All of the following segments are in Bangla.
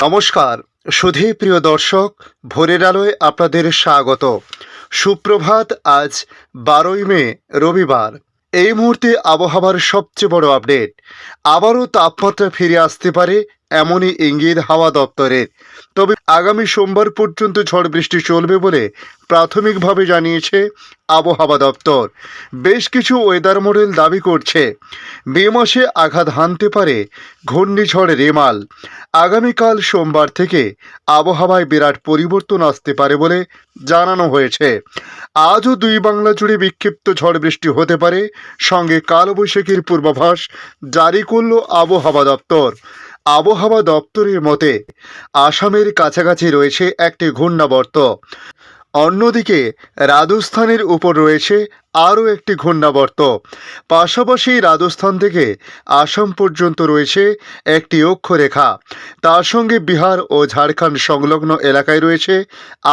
নমস্কার সুধী প্রিয় দর্শক, ভোরের আলোয় আপনাদের স্বাগত। সুপ্রভাত। আজ 12ই মে, রবিবার। এই মুহূর্তে আবহাওয়ার সবচেয়ে বড় আপডেট। আবারও তাপমাত্রা ফিরে আসতে পারে এমনই ইঙ্গিত হাওয়া দপ্তরের। তবে আগামী সোমবার পর্যন্ত ঝড় বৃষ্টি চলবে বলে প্রাথমিকভাবে জানিয়েছে আবহাওয়া দপ্তর। বেশ কিছু ওয়েদার মডেল দাবি করছে মে মাসে আঘাত হানতে পারে ঘূর্ণিঝড় রেমাল। আগামীকাল সোমবার থেকে আবহাওয়ায় বিরাট পরিবর্তন আসতে পারে বলে জানানো হয়েছে। আজও দুই বাংলা জুড়ে বিক্ষিপ্ত ঝড় বৃষ্টি হতে পারে, সঙ্গে কালবৈশাখীর পূর্বাভাস জারি করল আবহাওয়া দপ্তর। আবহাওয়া দপ্তরের মতে আসামের কাছাকাছি রয়েছে একটি ঘূর্ণাবর্ত, অন্যদিকে রাজস্থানের উপর রয়েছে আরও একটি ঘূর্ণাবর্ত। পাশাপাশি রাজস্থান থেকে আসাম পর্যন্ত রয়েছে একটি অক্ষরেখা। তার সঙ্গে বিহার ও ঝাড়খণ্ড সংলগ্ন এলাকায় রয়েছে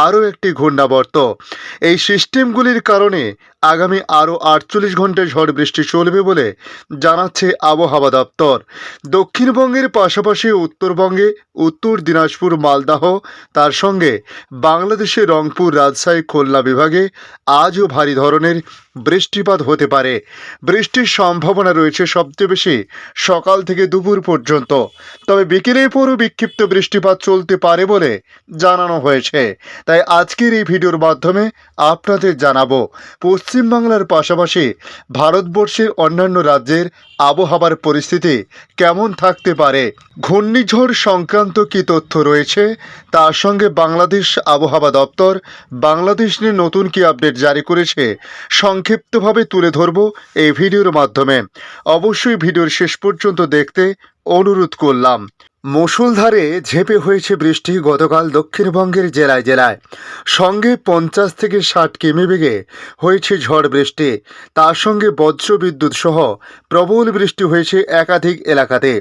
আরও একটি ঘূর্ণাবর্ত। এই সিস্টেমগুলির কারণে আগামী আরও 48 ঘন্টায় ঝড় বৃষ্টি চলবে বলে জানাচ্ছে আবহাওয়া দপ্তর। দক্ষিণবঙ্গের পাশাপাশি উত্তরবঙ্গে উত্তর দিনাজপুর, মালদহ, তার সঙ্গে বাংলাদেশের রংপুর, রাজশাহী, খুলনা বিভাগে আজও ভারী ধরনের বৃষ্টিপাত হতে পারে। বৃষ্টির সম্ভাবনা রয়েছে সবচেয়ে বেশি সকাল থেকে দুপুর পর্যন্ত, তবে বিকেলের পরও বিক্ষিপ্ত বৃষ্টিপাত চলতে পারে বলে জানানো হয়েছে। তাই আজকের এই ভিডিওর মাধ্যমে আপনাদের জানাবো পশ্চিমবাংলার পাশাপাশি ভারতবর্ষের অন্যান্য রাজ্যের আবহাওয়ার পরিস্থিতি কেমন থাকতে পারে, ঘূর্ণিঝড় সংক্রান্ত কী তথ্য রয়েছে, তার সঙ্গে বাংলাদেশ আবহাওয়া দপ্তর বাংলাদেশ নিয়ে নতুন কি আপডেট জারি করেছে সংক্ষিপ্তভাবে তুলে ধরব এই ভিডিওর মাধ্যমে। অবশ্যই ভিডিওর শেষ পর্যন্ত দেখতে অনুরোধ করলাম। মুষলধারে ঝেঁপে হয়েছে বৃষ্টি গতকাল দক্ষিণবঙ্গের জেলায় জেলায়, সঙ্গে 50 থেকে 60 কিমি বেগে হয়েছে ঝড় বৃষ্টি। তার সঙ্গে বজ্রবিদ্যুৎ সহ প্রবল বৃষ্টি হয়েছে একাধিক এলাকাতে।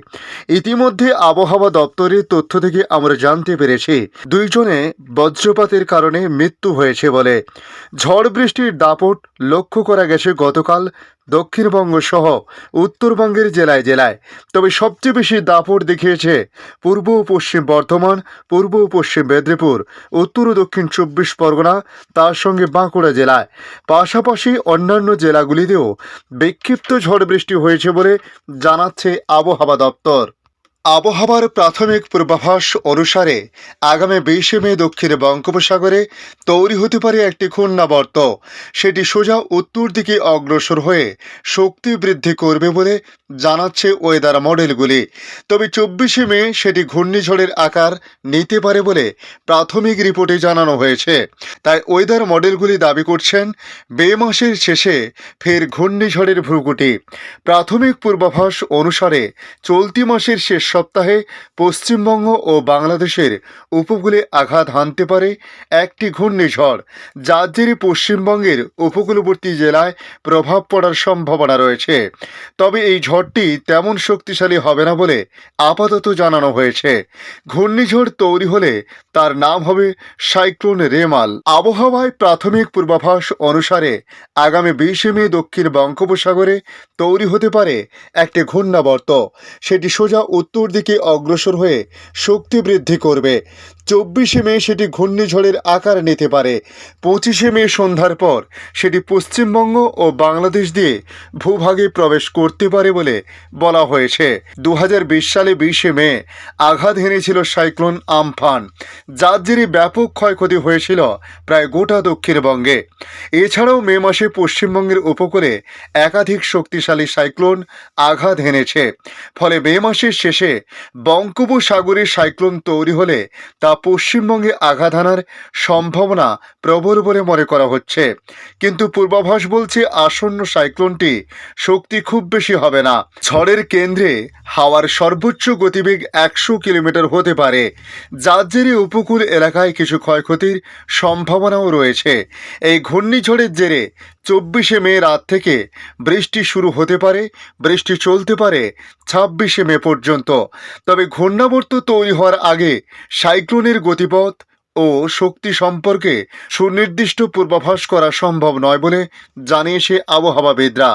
ইতিমধ্যে আবহাওয়া দপ্তরের তথ্য থেকে আমরা জানতে পেরেছি 2 জনে বজ্রপাতের কারণে মৃত্যু হয়েছে বলে। ঝড় বৃষ্টির দাপট লক্ষ্য করা গেছে গতকাল দক্ষিণবঙ্গ সহ উত্তরবঙ্গের জেলায় জেলায়। তবে সবচেয়ে বেশি দাপট দেখিয়েছে পূর্ব ও পশ্চিম বর্ধমান, পূর্ব ও পশ্চিম মেদিনীপুর, উত্তর ও দক্ষিণ 24 পরগনা, তার সঙ্গে বাঁকুড়া জেলায়। পাশাপাশি অন্যান্য জেলাগুলিতেও বিক্ষিপ্ত ঝড় বৃষ্টি হয়েছে বলে জানাচ্ছে আবহাওয়া দপ্তর। আবহাওয়ার প্রাথমিক পূর্বাভাস অনুসারে আগামী 20 মে দক্ষিণ বঙ্গোপসাগরে তৈরি হতে পারে একটি ঘূর্ণাবর্ত। সেটি সোজা উত্তর দিকে অগ্রসর হয়ে শক্তি বৃদ্ধি করবে বলে জানাচ্ছে ওয়েদার মডেলগুলি। তবে 24 মে সেটি ঘূর্ণিঝড়ের আকার নিতে পারে বলে প্রাথমিক রিপোর্টে জানানো হয়েছে। তাই ওয়েদার মডেলগুলি দাবি করছেন মে মাসের শেষে ফের ঘূর্ণিঝড়ের ভ্রুকুটি। প্রাথমিক পূর্বাভাস অনুসারে চলতি মাসের শেষ সপ্তাহে পশ্চিমবঙ্গ ও বাংলাদেশের উপকূলে আঘাত হানতে পারে একটি ঘূর্ণিঝড়, যার জেরে পশ্চিমবঙ্গের উপকূলবর্তী জেলায় প্রভাব পড়ার সম্ভাবনা রয়েছে। তবে এই ঝড়টি তেমন শক্তিশালী হবে না বলে আপাতত জানানো হয়েছে। ঘূর্ণিঝড় তৈরি হলে তার নাম হবে সাইক্লোন রেমাল। আবহাওয়ায় প্রাথমিক পূর্বাভাস অনুসারে আগামী 20 মে দক্ষিণ বঙ্গোপসাগরে তৈরি হতে পারে একটি ঘূর্ণাবর্ত। সেটি সোজা উত্তর দিকে অগ্রসর হয়ে শক্তি বৃদ্ধি করবে। 24 মে সেটি ঘূর্ণিঝড়ের আকার নিতে পারে। 25 মে সন্ধ্যার পর সেটি পশ্চিমবঙ্গ ও বাংলাদেশ দিয়ে ভূভাগে প্রবেশ করতে পারে বলে বলা হয়েছে। 2020 সালে 20 মে আঘাত হেনেছিল সাইক্লোন আমফান, যার জেরে ব্যাপক ক্ষয়ক্ষতি হয়েছিল প্রায় গোটা দক্ষিণবঙ্গে। এছাড়াও মে মাসে পশ্চিমবঙ্গের উপকূলে একাধিক শক্তিশালী সাইক্লোন আঘাত হেনেছে। ফলে মে মাসের শেষে বঙ্গোপসাগরে সাইক্লোন তৈরি হলে তা পশ্চিমবঙ্গে আঘাত হানার সম্ভাবনা প্রবল বলে মনে করা হচ্ছে। কিন্তু পূর্বাভাস বলছে আসন্ন সাইক্লোনটি শক্তি খুব বেশি হবে না। ঝড়ের কেন্দ্রে হাওয়ার সর্বোচ্চ গতিবেগ 100 কিলোমিটার হতে পারে, যার জেরে উপকূল এলাকায় কিছু ক্ষয়ক্ষতির সম্ভাবনাও রয়েছে। এই ঘূর্ণিঝড়ের জেরে 24 মে রাত থেকে বৃষ্টি শুরু হতে পারে, বৃষ্টি চলতে পারে 26 মে পর্যন্ত। তবে ঘূর্ণাবর্ত তৈরি হওয়ার আগে সাইক্লোনের গতিপথ ও শক্তি সম্পর্কে সুনির্দিষ্ট পূর্বাভাস করা সম্ভব নয় বলে জানিয়েছে আবহাওয়াবিদরা।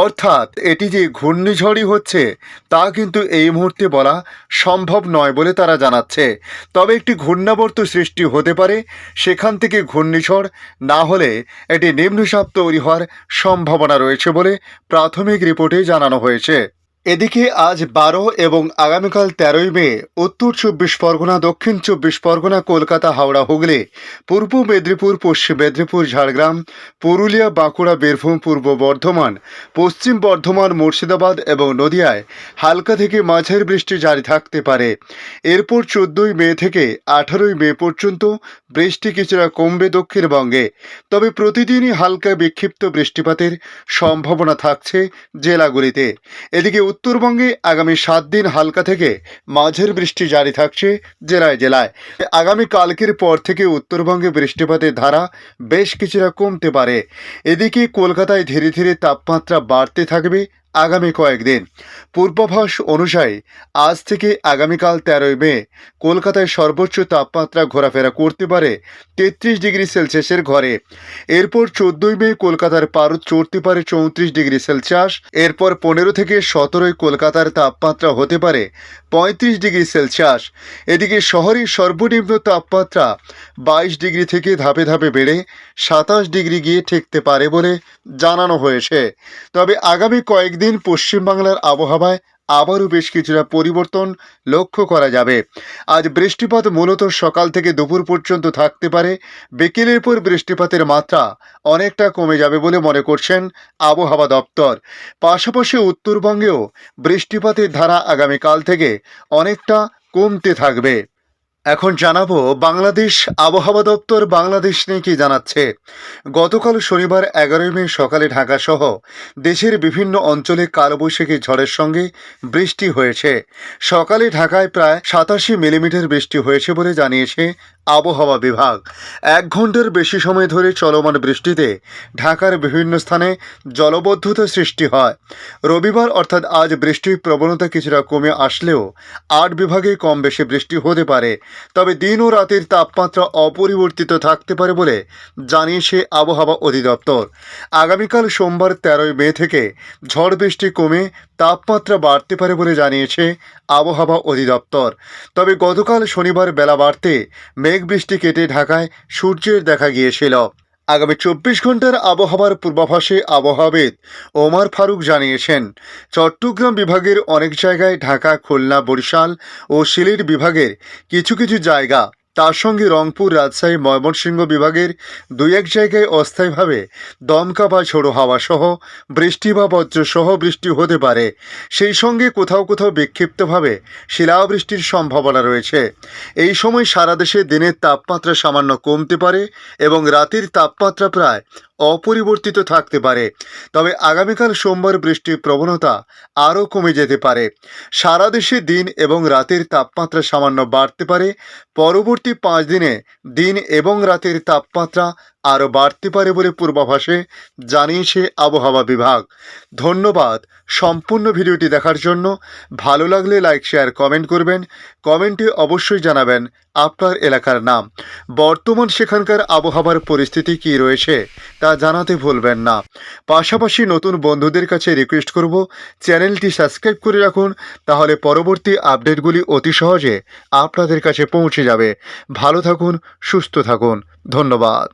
অর্থাৎ এটি যে ঘূর্ণিঝড়ই হচ্ছে তা কিন্তু এই মুহূর্তে বলা সম্ভব নয় বলে তারা জানাচ্ছে। তবে একটি ঘূর্ণাবর্ত সৃষ্টি হতে পারে, সেখান থেকে ঘূর্ণিঝড় না হলে এটি নিম্নচাপ তৈরি হওয়ার সম্ভাবনা রয়েছে বলে প্রাথমিক রিপোর্টে জানানো হয়েছে। এদিকে আজ 12 এবং আগামীকাল 13ই মে উত্তর 24 পরগনা, দক্ষিণ 24 পরগনা, কলকাতা, হাওড়া, হুগলি, পূর্ব মেদিনীপুর, পশ্চিম মেদিনীপুর, ঝাড়গ্রাম, পুরুলিয়া, বাঁকুড়া, বীরভূম, পূর্ব বর্ধমান, পশ্চিম বর্ধমান, মুর্শিদাবাদ এবং নদিয়ায় হালকা থেকে মাঝারি বৃষ্টি জারি থাকতে পারে। এরপর 14ই মে থেকে 18ই মে পর্যন্ত বৃষ্টি কিছুটা কমবে দক্ষিণবঙ্গে। তবে প্রতিদিনই হালকা বিক্ষিপ্ত বৃষ্টিপাতের সম্ভাবনা থাকছে জেলাগুলিতে। এদিকে উত্তরবঙ্গে আগামী 7 দিন হালকা থেকে মাঝারি বৃষ্টি জারি থাকছে জেলায় জেলায়। আগামী কালকের পর থেকে উত্তরবঙ্গে বৃষ্টিপাতের ধারা বেশ কিছুটা কমতে পারে। এদিকে কলকাতায় ধীরে ধীরে তাপমাত্রা বাড়তে থাকবে আগামী কয়েকদিন। পূর্বাভাস অনুযায়ী আজ থেকে আগামীকাল 13ই মে কলকাতায় সর্বোচ্চ তাপমাত্রা ঘোরাফেরা করতে পারে 33 ডিগ্রি সেলসিয়াসের ঘরে। এরপর 14ই মে কলকাতার পারদ চড়তে পারে 34 ডিগ্রি সেলসিয়াস। এরপর 15 থেকে 17ই কলকাতার তাপমাত্রা হতে পারে 35 ডিগ্রি সেলসিয়াস। এদিকে শহরের সর্বনিম্ন তাপমাত্রা 22 ডিগ্রি থেকে ধাপে ধাপে বেড়ে 27 ডিগ্রি গিয়ে ঠেকতে পারে বলে জানানো হয়েছে। তবে আগামী কয়েকদিন পশ্চিমবাংলার আবহাওয়ায় আবারও বেশ কিছুটা পরিবর্তন লক্ষ্য করা যাবে। আজ বৃষ্টিপাত মূলত সকাল থেকে দুপুর পর্যন্ত থাকতে পারে। বিকেলের পর বৃষ্টিপাতের মাত্রা অনেকটা কমে যাবে বলে মনে করছেন আবহাওয়া দপ্তর। পাশাপাশি উত্তরবঙ্গেও বৃষ্টিপাতের ধারা আগামীকাল থেকে অনেকটা কমতে থাকবে। এখন জানাবো বাংলাদেশ আবহাওয়া দপ্তর বাংলাদেশ নিয়ে কি জানাচ্ছে। গতকাল শনিবার 11ই মে সকালে ঢাকাসহ দেশের বিভিন্ন অঞ্চলে কালবৈশাখী ঝড়ের সঙ্গে বৃষ্টি হয়েছে। সকালে ঢাকায় প্রায় 87 মিলিমিটার বৃষ্টি হয়েছে বলে জানিয়েছে আবহাওয়া বিভাগ। 1 ঘন্টার বেশি সময় ধরে চলমান বৃষ্টিতে ঢাকার বিভিন্ন স্থানে জলবদ্ধতা সৃষ্টি হয়। রবিবার অর্থাৎ আজ বৃষ্টির প্রবণতা কিছুটা কমে আসলেও 8 বিভাগে কম বেশি বৃষ্টি হতে পারে। তবে দিন ও রাতের তাপমাত্রা অপরিবর্তিত থাকতে পারে বলে জানিয়েছে আবহাওয়া অধিদপ্তর। আগামীকাল সোমবার 13ই মে থেকে ঝড় বৃষ্টি কমে তাপমাত্রা বাড়তে পারে বলে জানিয়েছে আবহাওয়া অধিদপ্তর। তবে গতকাল শনিবার বেলা বাড়তে মেঘ বৃষ্টি কেটে ঢাকায় সূর্যের দেখা গিয়েছিল। আগামী 24 ঘন্টার আবহাওয়ার পূর্বাভাসে আবহাওয়াবিদ ওমর ফারুক জানিয়েছেন, চট্টগ্রাম বিভাগের অনেক জায়গায়, ঢাকা, খুলনা, বরিশাল ও সিলেট বিভাগের কিছু কিছু জায়গা, তার সঙ্গে রংপুর, রাজশাহী, ময়মনসিংহ বিভাগের 2-1 জায়গায় অস্থায়ীভাবে দমকা বা ঝোড়ো হাওয়া সহ বৃষ্টি বা বজ্র সহ বৃষ্টি হতে পারে। সেই সঙ্গে কোথাও কোথাও বিক্ষিপ্তভাবে শিলাবৃষ্টির সম্ভাবনা রয়েছে। এই সময় সারা দেশে দিনের তাপমাত্রা সামান্য কমতে পারে এবং রাতের তাপমাত্রা প্রায় অপরিবর্তিত থাকতে পারে। তবে আগামীকাল সোমবার বৃষ্টির প্রবণতা আরও কমে যেতে পারে। সারা দেশে দিন এবং রাতের তাপমাত্রা সামান্য বাড়তে পারে। পরবর্তী 5 দিনে দিন এবং রাতের তাপমাত্রা আরও বাড়তে পারে বলে পূর্বাভাসে জানিয়েছে আবহাওয়া বিভাগ। ধন্যবাদ সম্পূর্ণ ভিডিওটি দেখার জন্য। ভালো লাগলে লাইক, শেয়ার, কমেন্ট করবেন। কমেন্টে অবশ্যই জানাবেন আপনার এলাকার নাম। বর্তমান সেখানকার আবহাওয়ার পরিস্থিতি কী রয়েছে তা জানাতে ভুলবেন না। পাশাপাশি নতুন বন্ধুদের কাছে রিকোয়েস্ট করব, চ্যানেলটি সাবস্ক্রাইব করে রাখুন, তাহলে পরবর্তী আপডেটগুলি অতি সহজে আপনাদের কাছে পৌঁছে যাবে। ভালো থাকুন, সুস্থ থাকুন। ধন্যবাদ।